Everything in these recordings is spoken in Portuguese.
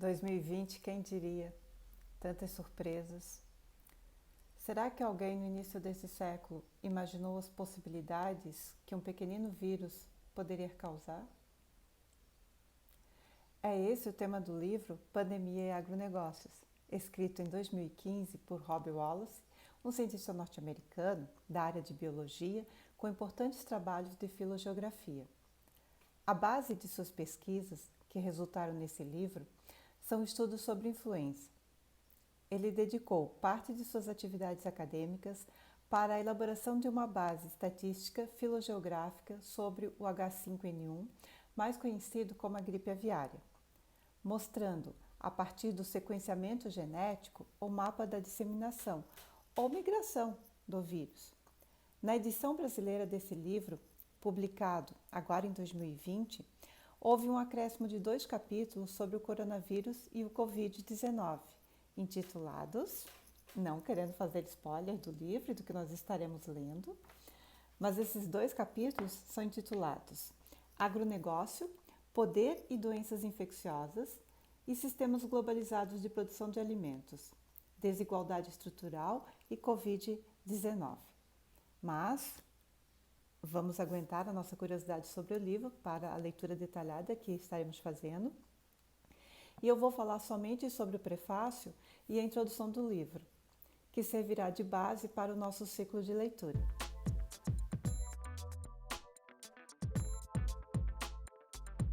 2020, quem diria? Tantas surpresas. Será que alguém no início desse século imaginou as possibilidades que um pequenino vírus poderia causar? É esse o tema do livro Pandemia e Agronegócios, escrito em 2015 por Rob Wallace, um cientista norte-americano da área de biologia com importantes trabalhos de filogeografia. A base de suas pesquisas, que resultaram nesse livro, são estudos sobre influenza. Ele dedicou parte de suas atividades acadêmicas para a elaboração de uma base estatística filogeográfica sobre o H5N1, mais conhecido como a gripe aviária, mostrando, a partir do sequenciamento genético, o mapa da disseminação ou migração do vírus. Na edição brasileira desse livro, publicado agora em 2020, houve um acréscimo de 2 capítulos sobre o coronavírus e o Covid-19, intitulados, não querendo fazer spoiler do livro e do que nós estaremos lendo, mas esses 2 capítulos são intitulados Agronegócio, Poder e Doenças Infecciosas e Sistemas Globalizados de Produção de Alimentos, Desigualdade Estrutural e Covid-19. Mas vamos aguentar a nossa curiosidade sobre o livro para a leitura detalhada que estaremos fazendo. E eu vou falar somente sobre o prefácio e a introdução do livro, que servirá de base para o nosso ciclo de leitura.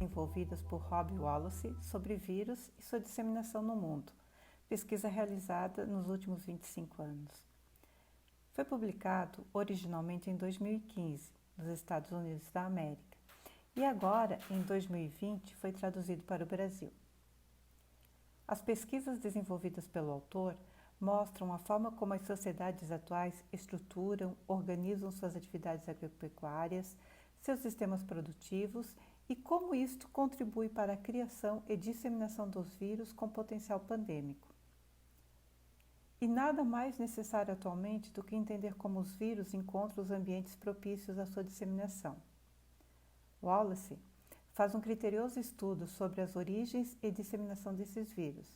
Envolvidas por Rob Wallace sobre vírus e sua disseminação no mundo, pesquisa realizada nos últimos 25 anos. Foi publicado originalmente em 2015, nos Estados Unidos da América, e agora, em 2020, foi traduzido para o Brasil. As pesquisas desenvolvidas pelo autor mostram a forma como as sociedades atuais estruturam, organizam suas atividades agropecuárias, seus sistemas produtivos e como isto contribui para a criação e disseminação dos vírus com potencial pandêmico. E nada mais necessário atualmente do que entender como os vírus encontram os ambientes propícios à sua disseminação. Wallace faz um criterioso estudo sobre as origens e disseminação desses vírus.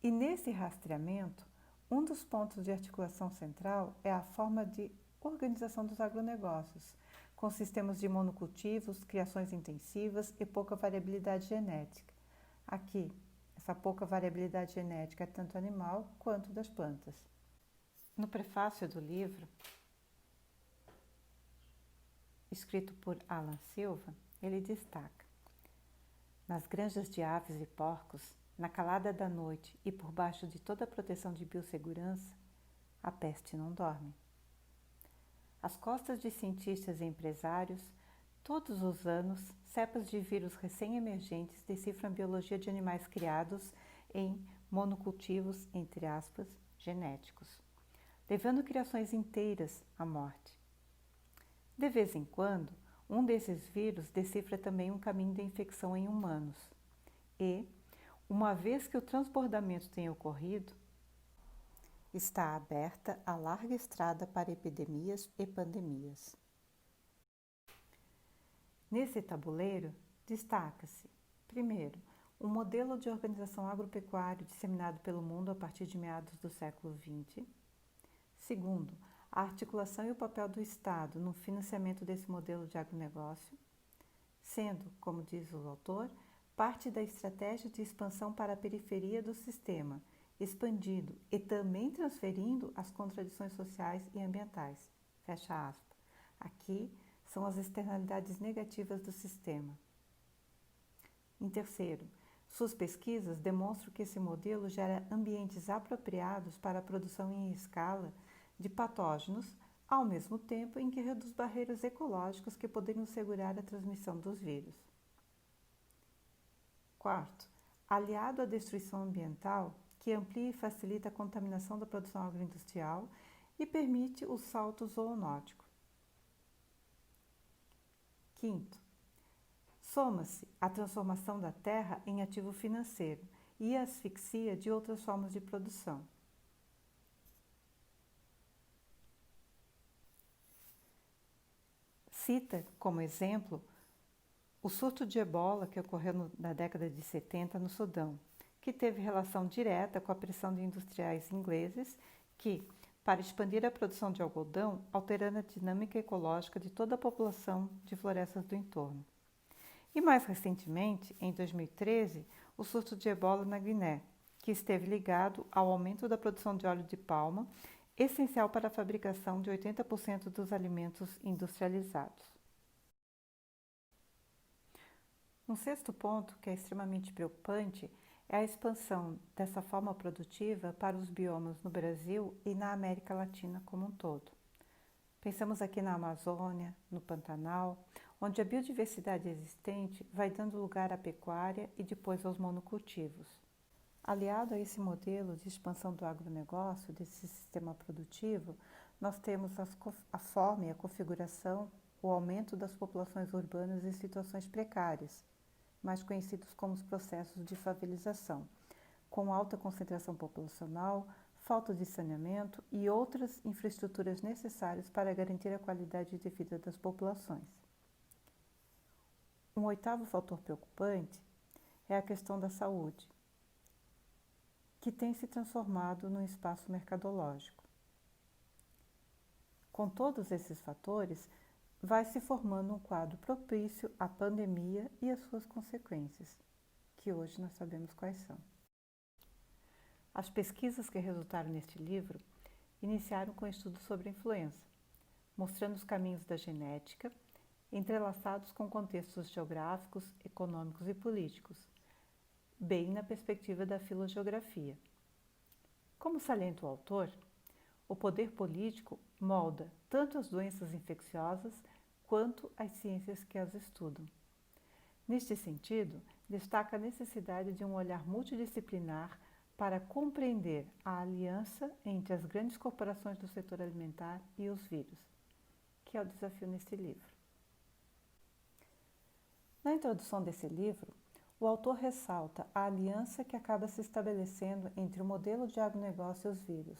E nesse rastreamento, um dos pontos de articulação central é a forma de organização dos agronegócios, com sistemas de monocultivos, criações intensivas e pouca variabilidade genética. Aqui, essa pouca variabilidade genética é tanto animal quanto das plantas. No prefácio do livro, escrito por Alan Silva, ele destaca: nas granjas de aves e porcos, na calada da noite e por baixo de toda a proteção de biossegurança, a peste não dorme. Às costas de cientistas e empresários, todos os anos, cepas de vírus recém-emergentes decifram a biologia de animais criados em monocultivos, entre aspas, genéticos, levando criações inteiras à morte. De vez em quando, um desses vírus decifra também um caminho de infecção em humanos e, uma vez que o transbordamento tenha ocorrido, está aberta a larga estrada para epidemias e pandemias. Nesse tabuleiro, destaca-se, primeiro, um modelo de organização agropecuária disseminado pelo mundo a partir de meados do século XX. Segundo, a articulação e o papel do Estado no financiamento desse modelo de agronegócio, sendo, como diz o autor, parte da estratégia de expansão para a periferia do sistema, expandindo e também transferindo as contradições sociais e ambientais. Fecha aspas. Aqui são as externalidades negativas do sistema. Em terceiro, suas pesquisas demonstram que esse modelo gera ambientes apropriados para a produção em escala de patógenos, ao mesmo tempo em que reduz barreiras ecológicas que poderiam segurar a transmissão dos vírus. Quarto, aliado à destruição ambiental, que amplia e facilita a contaminação da produção agroindustrial e permite o salto zoonótico. Quinto, soma-se a transformação da terra em ativo financeiro e a asfixia de outras formas de produção. Cita, como exemplo, o surto de ebola que ocorreu na década de 70 no Sudão, que teve relação direta com a pressão de industriais ingleses que, para expandir a produção de algodão, alterando a dinâmica ecológica de toda a população de florestas do entorno. E mais recentemente, em 2013, o surto de ebola na Guiné, que esteve ligado ao aumento da produção de óleo de palma, essencial para a fabricação de 80% dos alimentos industrializados. Um sexto ponto, que é extremamente preocupante, é a expansão dessa forma produtiva para os biomas no Brasil e na América Latina como um todo. Pensamos aqui na Amazônia, no Pantanal, onde a biodiversidade existente vai dando lugar à pecuária e depois aos monocultivos. Aliado a esse modelo de expansão do agronegócio, desse sistema produtivo, nós temos a forma e a configuração, o aumento das populações urbanas em situações precárias, mais conhecidos como os processos de favelização, com alta concentração populacional, falta de saneamento e outras infraestruturas necessárias para garantir a qualidade de vida das populações. Um oitavo fator preocupante é a questão da saúde, que tem se transformado num espaço mercadológico. Com todos esses fatores, vai se formando um quadro propício à pandemia e às suas consequências, que hoje nós sabemos quais são. As pesquisas que resultaram neste livro iniciaram com estudos sobre a influenza, mostrando os caminhos da genética, entrelaçados com contextos geográficos, econômicos e políticos, bem na perspectiva da filogeografia. Como salienta o autor, o poder político molda tanto as doenças infecciosas quanto as ciências que as estudam. Neste sentido, destaca a necessidade de um olhar multidisciplinar para compreender a aliança entre as grandes corporações do setor alimentar e os vírus, que é o desafio neste livro. Na introdução desse livro, o autor ressalta a aliança que acaba se estabelecendo entre o modelo de agronegócio e os vírus,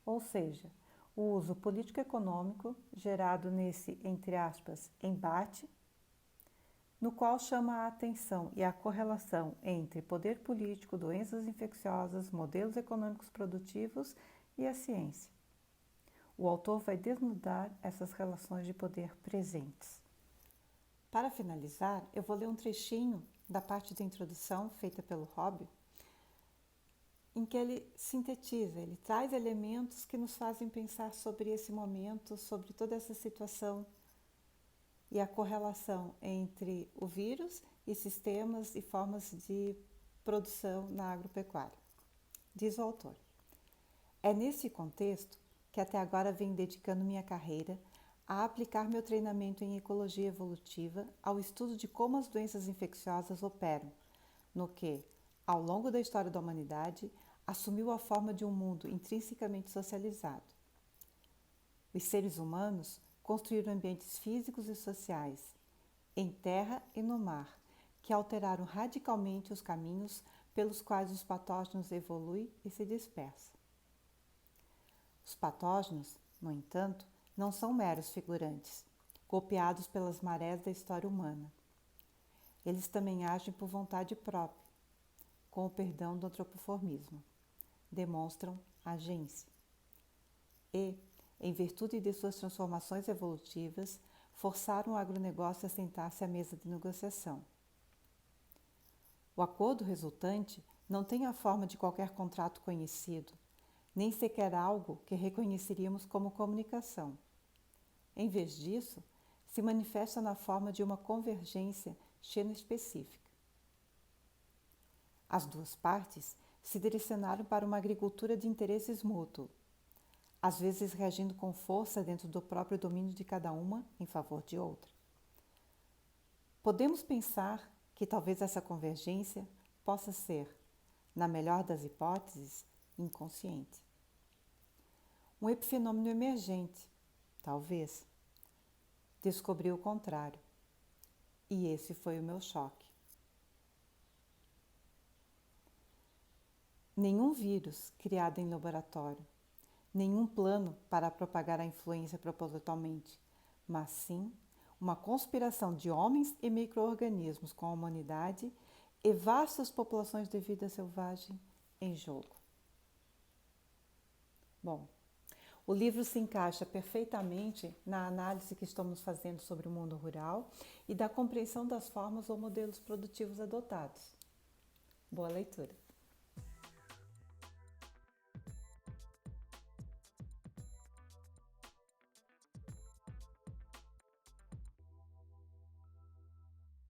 ou seja, o uso político-econômico gerado nesse, entre aspas, embate, no qual chama a atenção e a correlação entre poder político, doenças infecciosas, modelos econômicos produtivos e a ciência. O autor vai desnudar essas relações de poder presentes. Para finalizar, eu vou ler um trechinho da parte de introdução feita pelo Robbie, em que ele sintetiza, ele traz elementos que nos fazem pensar sobre esse momento, sobre toda essa situação e a correlação entre o vírus e sistemas e formas de produção na agropecuária. Diz o autor: é nesse contexto que até agora venho dedicando minha carreira a aplicar meu treinamento em ecologia evolutiva ao estudo de como as doenças infecciosas operam, no que, ao longo da história da humanidade, assumiu a forma de um mundo intrinsecamente socializado. Os seres humanos construíram ambientes físicos e sociais, em terra e no mar, que alteraram radicalmente os caminhos pelos quais os patógenos evoluem e se dispersam. Os patógenos, no entanto, não são meros figurantes, copiados pelas marés da história humana. Eles também agem por vontade própria, com o perdão do antropoformismo. Demonstram agência. E, em virtude de suas transformações evolutivas, forçaram o agronegócio a sentar-se à mesa de negociação. O acordo resultante não tem a forma de qualquer contrato conhecido, nem sequer algo que reconheceríamos como comunicação. Em vez disso, se manifesta na forma de uma convergência xenoespecífica. As duas partes se direcionaram para uma agricultura de interesses mútuos, às vezes reagindo com força dentro do próprio domínio de cada uma em favor de outra. Podemos pensar que talvez essa convergência possa ser, na melhor das hipóteses, inconsciente. Um epifenômeno emergente, talvez. Descobri o contrário. E esse foi o meu choque. Nenhum vírus criado em laboratório, nenhum plano para propagar a influência propositalmente, mas sim uma conspiração de homens e micro-organismos com a humanidade e vastas populações de vida selvagem em jogo. Bom, o livro se encaixa perfeitamente na análise que estamos fazendo sobre o mundo rural e da compreensão das formas ou modelos produtivos adotados. Boa leitura!